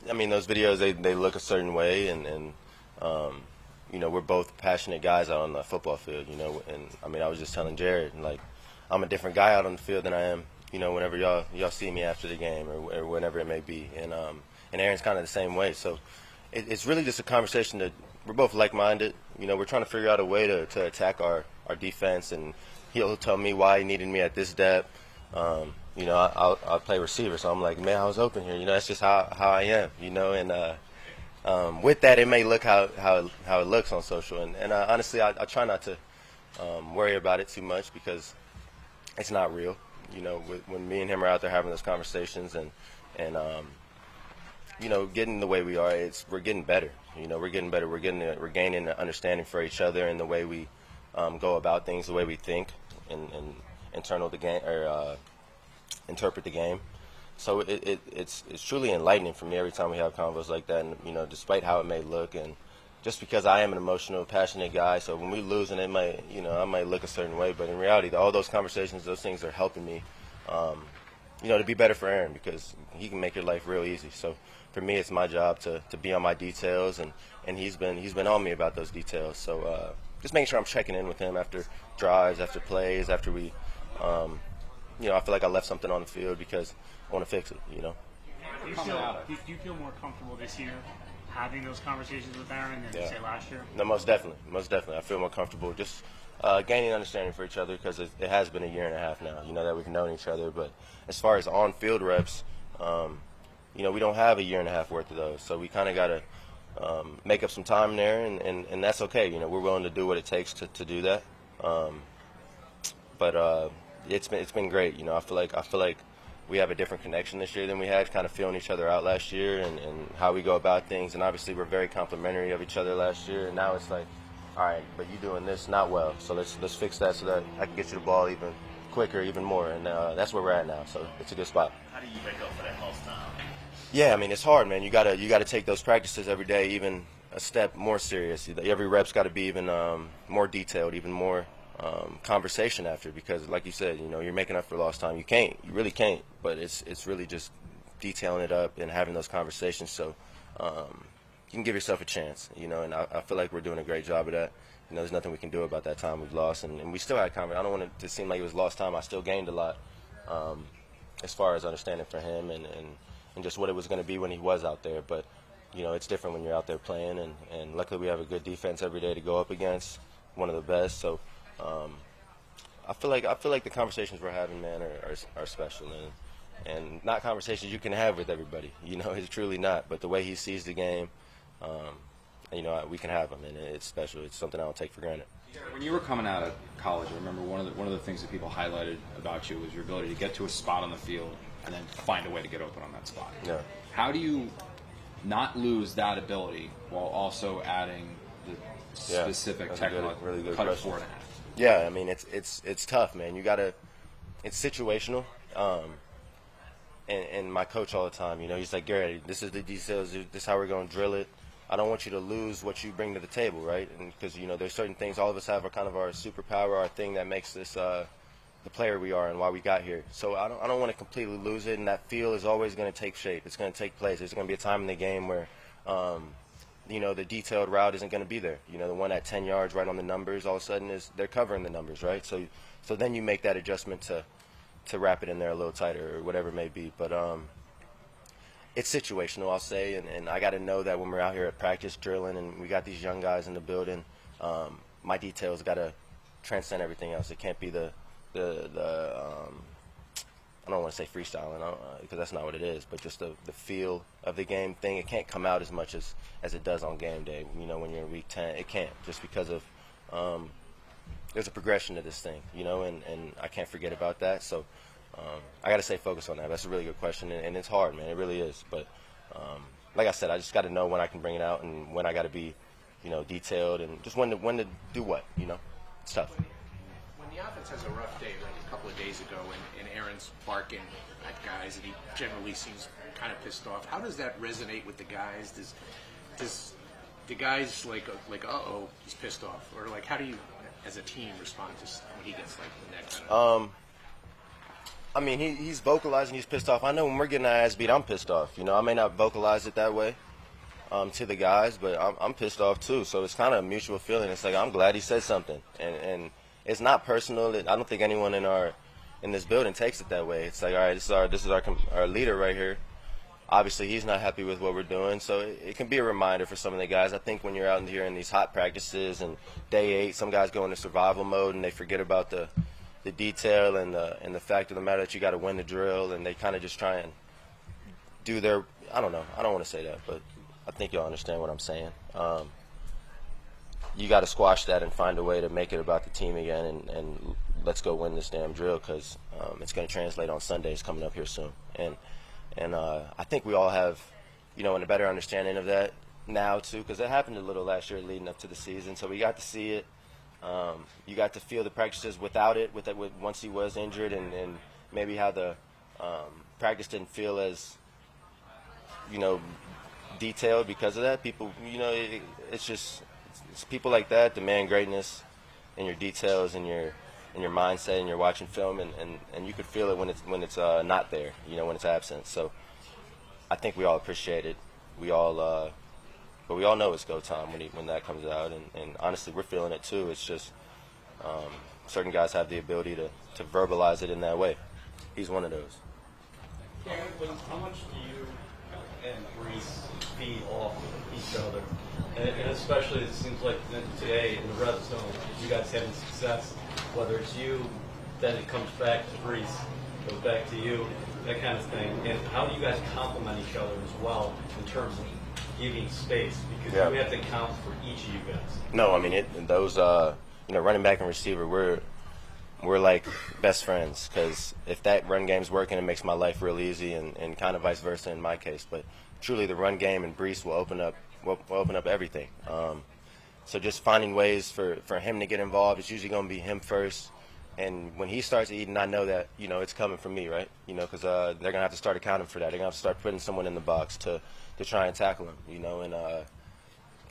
I mean, those videos, they look a certain way, and we're both passionate guys out on the football field, and I mean, I was just telling Jared, like, I'm a different guy out on the field than I am, whenever y'all see me after the game or whenever it may be, and Aaron's kind of the same way. So it's really just a conversation that we're both like-minded. We're trying to figure out a way to attack our defense, and he'll tell me why he needed me at this depth. I'll play receiver, so I'm like, man, I was open here. That's just how I am, and with that, it may look how it looks on social. And honestly, I try not to worry about it too much because it's not real. When me and him are out there having those conversations and getting the way we are, we're getting better. We're getting better. We're gaining an understanding for each other and the way we go about things, the way we think and internal the game or interpret the game. So it's truly enlightening for me every time we have convos like that. And despite how it may look, and just because I am an emotional, passionate guy, so when we lose, and I might look a certain way, but in reality, all those conversations, those things are helping me, to be better for Aaron, because he can make your life real easy. So for me, it's my job to be on my details, and he's been on me about those details. So just making sure I'm checking in with him after drives, after plays, after we, I feel like I left something on the field because I want to fix it. Do you feel more comfortable this year having those conversations with Aaron than say last year? No, most definitely. I feel more comfortable just gaining understanding for each other, because it has been a year and a half now, that we've known each other. But as far as on-field reps, we don't have a year and a half worth of those. So we kind of got to make up some time there, and that's okay. We're willing to do what it takes to do that. But it's been great. I feel like we have a different connection this year than we had, kind of feeling each other out last year and how we go about things. And obviously we're very complimentary of each other last year. And now it's like, all right, but you're doing this not well, so let's fix that so that I can get you the ball even quicker, even more. And that's where we're at now. So it's a good spot. How do you make up for that lost time? Yeah, I mean, it's hard, man. You gotta take those practices every day even a step more serious. Every rep's got to be even more detailed, even more conversation after, because like you said, you're making up for lost time. You really can't, but it's really just detailing it up and having those conversations so you can give yourself a chance, and I feel like we're doing a great job of that. There's nothing we can do about that time we've lost, and we still had conversation. I don't want it to seem like it was lost time. I still gained a lot as far as understanding for him and just what it was going to be when he was out there, but it's different when you're out there playing, and luckily we have a good defense every day to go up against, one of the best. So I feel like the conversations we're having, man, are special, and not conversations you can have with everybody. It's truly not. But the way he sees the game, we can have them, and it's special. It's something I don't take for granted. When you were coming out of college, I remember one of the things that people highlighted about you was your ability to get to a spot on the field and then find a way to get open on that spot. Yeah. How do you not lose that ability while also adding the specific technical really good cut question. of 4.5? Yeah, I mean, it's tough, man. It's situational. And my coach all the time, he's like, Garrett, this is the details. This is how we're going to drill it. I don't want you to lose what you bring to the table, right? And because, there's certain things all of us have are kind of our superpower, our thing that makes this the player we are and why we got here. So I don't want to completely lose it, and that feel is always going to take shape. It's going to take place. There's going to be a time in the game where the detailed route isn't going to be there. The one at 10 yards right on the numbers, all of a sudden they're covering the numbers, right? So then you make that adjustment to wrap it in there a little tighter or whatever it may be. But it's situational, I'll say, and I got to know that when we're out here at practice drilling and we got these young guys in the building, my details got to transcend everything else. It can't be the I don't want to say freestyling because that's not what it is, but just the feel of the game thing. It can't come out as much as it does on game day. When you're in week 10, it can't, just because of there's a progression to this thing, and I can't forget about that. So I got to stay focused on that. That's a really good question, and it's hard, man. It really is. But like I said, I just got to know when I can bring it out and when I got to be, detailed, and just when to do what. It's tough. When the offense has a rough day, like a couple of days ago, and Aaron's barking at guys, and he generally seems kind of pissed off, how does that resonate with the guys? Does the guys like uh-oh, he's pissed off, or like how do you, as a team, respond to when he gets like the next? I mean, he's vocalizing he's pissed off. I know when we're getting our ass beat, I'm pissed off. You know, I may not vocalize it that way to the guys, but I'm pissed off too. So it's kind of a mutual feeling. It's like I'm glad he said something, and it's not personal. I don't think anyone in this building takes it that way. It's like, all right, this is our leader right here. Obviously, he's not happy with what we're doing, so it can be a reminder for some of the guys. I think when you're out here in these hot practices and day 8, some guys go into survival mode and they forget about the detail and the fact of the matter that you got to win the drill, and they kind of just try and do their. I don't know. I don't want to say that, but I think y'all understand what I'm saying. You got to squash that and find a way to make it about the team again, and let's go win this damn drill, because it's going to translate on Sundays coming up here soon. And I think we all have, a better understanding of that now too, because it happened a little last year leading up to the season. So we got to see it. You got to feel the practices without it, once he was injured, and maybe how the practice didn't feel as, detailed because of that. People, it's people like that demand greatness in your details and your mindset, and you're watching film, and you could feel it when it's not there, when it's absent. So I think we all appreciate it. But we all know it's go time when that comes out, and honestly, we're feeling it too. It's just certain guys have the ability to verbalize it in that way. He's one of those. How much do you and Breece feed off each other? And especially, it seems like today in the red zone, you guys having success, whether it's you, then it comes back to Breece, goes back to you, that kind of thing. And how do you guys complement each other as well in terms of giving space? Because you have to count for each of you guys. No, I mean, those, running back and receiver, we're like best friends, because if that run game's working, it makes my life real easy, and kind of vice versa in my case. But truly, the run game and Breece will open up everything. So just finding ways for him to get involved, it's usually going to be him first. And when he starts eating, I know that, it's coming from me, right? Because they're going to have to start accounting for that. They're going to have to start putting someone in the box to try and tackle him, and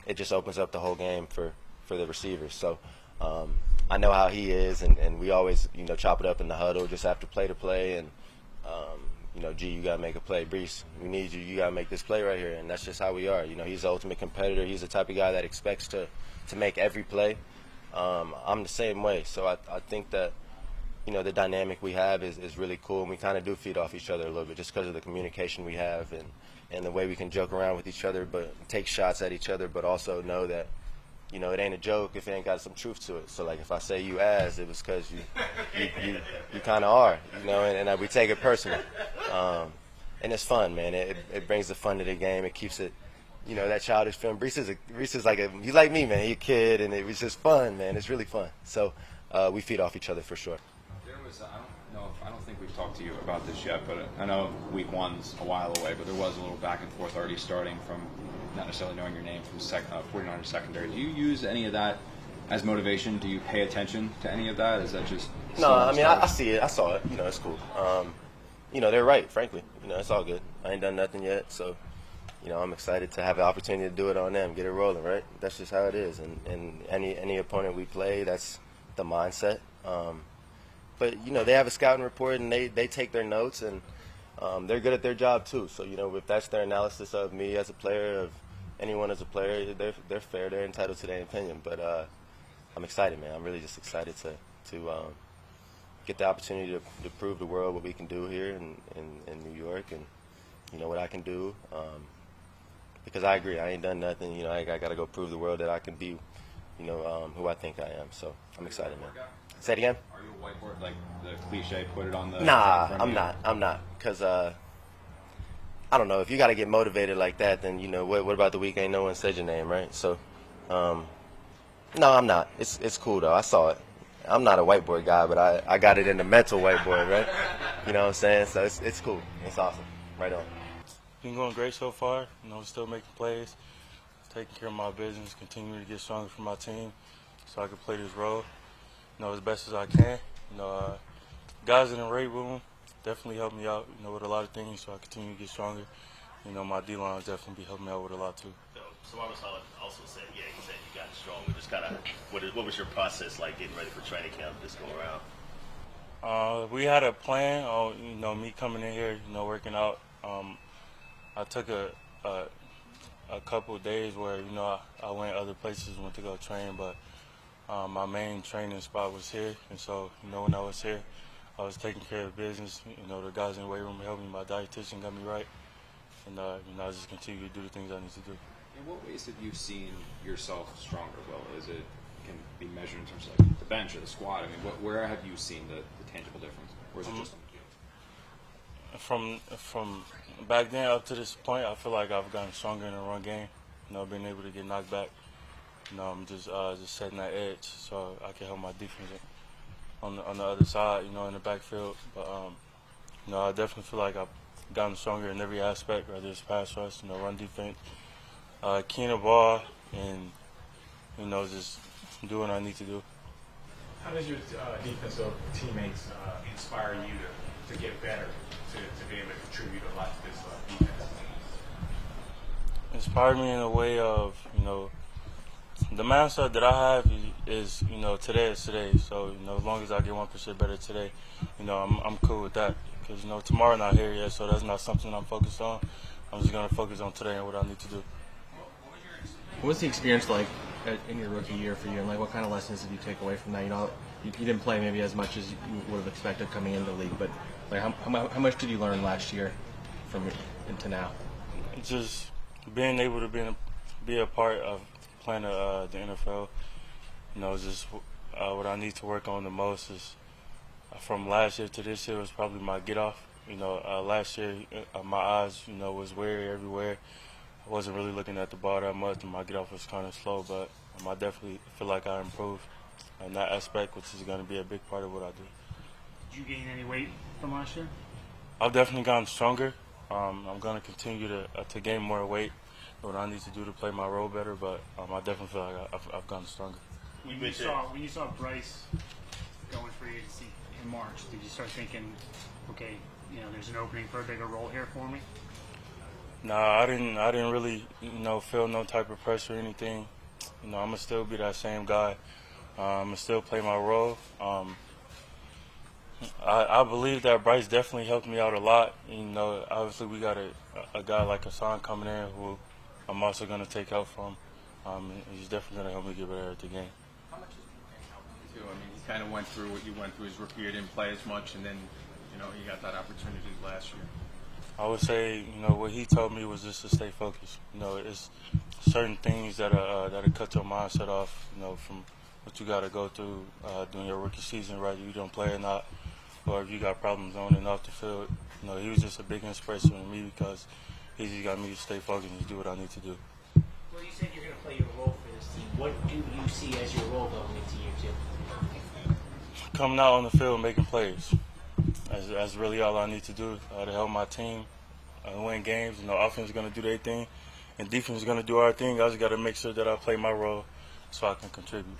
it just opens up the whole game for the receivers. So I know how he is, and we always, chop it up in the huddle just after play to play, and, you got to make a play. Breece, we need you. You got to make this play right here, and that's just how we are. He's the ultimate competitor. He's the type of guy that expects to make every play. I'm the same way. So I think that, the dynamic we have is really cool, and we kind of do feed off each other a little bit just because of the communication we have and the way we can joke around with each other, but take shots at each other, but also know that, it ain't a joke if it ain't got some truth to it. So, like, if I say you ass, it was because you kind of are, and we take it personal. And it's fun, man. It brings the fun to the game. It keeps it, that childish feeling. Breece is like he's like me, man. He's a kid, and it was just fun, man. It's really fun. So we feed off each other for sure. There was, I don't think we've talked to you about this yet, but I know week 1's a while away, but there was a little back and forth already starting from not necessarily knowing your name from 49ers secondary. Do you use any of that as motivation? Do you pay attention to any of that? Is that just... No, I mean, I see it. I saw it. It's cool. They're right, frankly. It's all good. I ain't done nothing yet, so, I'm excited to have the opportunity to do it on them, get it rolling, right? That's just how it is. And any opponent we play, that's the mindset. But, they have a scouting report, and they take their notes, and they're good at their job too. So, if that's their analysis of me as a player, of anyone as a player, they're fair. They're entitled to their opinion. But I'm excited, man. I'm really just excited to get the opportunity to prove the world what we can do here in New York, and, what I can do. Because I agree, I ain't done nothing. I got to go prove the world that I can be, who I think I am. So I'm excited, man. Say it again? Are you a whiteboard, like the cliche, put it on the... Nah, I'm not. Because, I don't know, if you got to get motivated like that, then, what about the week ain't no one said your name, right? So, no, I'm not. It's cool, though. I saw it. I'm not a whiteboard guy, but I got it in the mental whiteboard, right? You know what I'm saying? So it's cool. It's awesome. Right on. Been going great so far. Still making plays, taking care of my business, continuing to get stronger for my team so I can play this role, as best as I can. Guys in the weight room definitely helped me out, with a lot of things, so I continue to get stronger. My D-line will definitely be helping me out with a lot, too. So I was also saying, you said you got stronger. Just kind of, what was your process like getting ready for training camp this go around? We had a plan on, me coming in here, working out. I took a couple of days where, I went other places, went to go train, but my main training spot was here. And so, when I was here, I was taking care of business. The guys in the weight room helped me. My dietitian got me right. And, I just continue to do the things I need to do. In what ways have you seen yourself stronger, Will? Is it can be measured in terms of like the bench or the squat? I mean, where have you seen the tangible difference? Or is it just on the field? From back then up to this point, I feel like I've gotten stronger in the run game. Being able to get knocked back. I'm just setting that edge so I can help my defense on the other side, in the backfield. But I definitely feel like I've gotten stronger in every aspect, whether it's pass rush, run defense, keying the ball, and just do what I need to do. How does your defensive teammates inspire you to get better, to be able to contribute a lot to this defense? Inspired me in a way of, the mindset that I have is today is today. So, as long as I get 1% better today, I'm cool with that. Because, tomorrow not here yet, so that's not something I'm focused on. I'm just going to focus on today and what I need to do. What was the experience like in your rookie year for you, and what kind of lessons did you take away from that? You didn't play maybe as much as you would have expected coming into the league, but how much did you learn last year from into now? Just being able to be a part of playing the NFL. Just what I need to work on the most is from last year to this year was probably my get off. Last year my eyes was weary everywhere. I wasn't really looking at the ball that much, and my get off was kind of slow, but I definitely feel like I improved in that aspect, which is going to be a big part of what I do. Did you gain any weight from last year? I've definitely gotten stronger. I'm going to continue to gain more weight, what I need to do to play my role better, but I definitely feel like I've gotten stronger. When you saw Breece going for agency in March, did you start thinking, okay, there's an opening for a bigger role here for me? No, I didn't really, feel no type of pressure or anything. I'm gonna still be that same guy. I'm gonna still play my role. I believe that Breece definitely helped me out a lot. Obviously we got a guy like Hassan coming in who I'm also gonna take help from. He's definitely gonna help me get better at the game. How much is help you too? I mean, he kind of went through what you went through his rookie year, didn't play as much, and then he got that opportunity last year. I would say, what he told me was just to stay focused. It's certain things that cut your mindset off, from what you got to go through during your rookie season, right? You don't play or not, or if you got problems on and off the field. He was just a big inspiration to me because he just got me to stay focused and do what I need to do. Well, you said you're going to play your role for this team. What do you see as your role going into year two? Coming out on the field, making plays. That's really all I need to do to help my team win games. Offense is going to do their thing, and defense is going to do our thing. I just got to make sure that I play my role so I can contribute.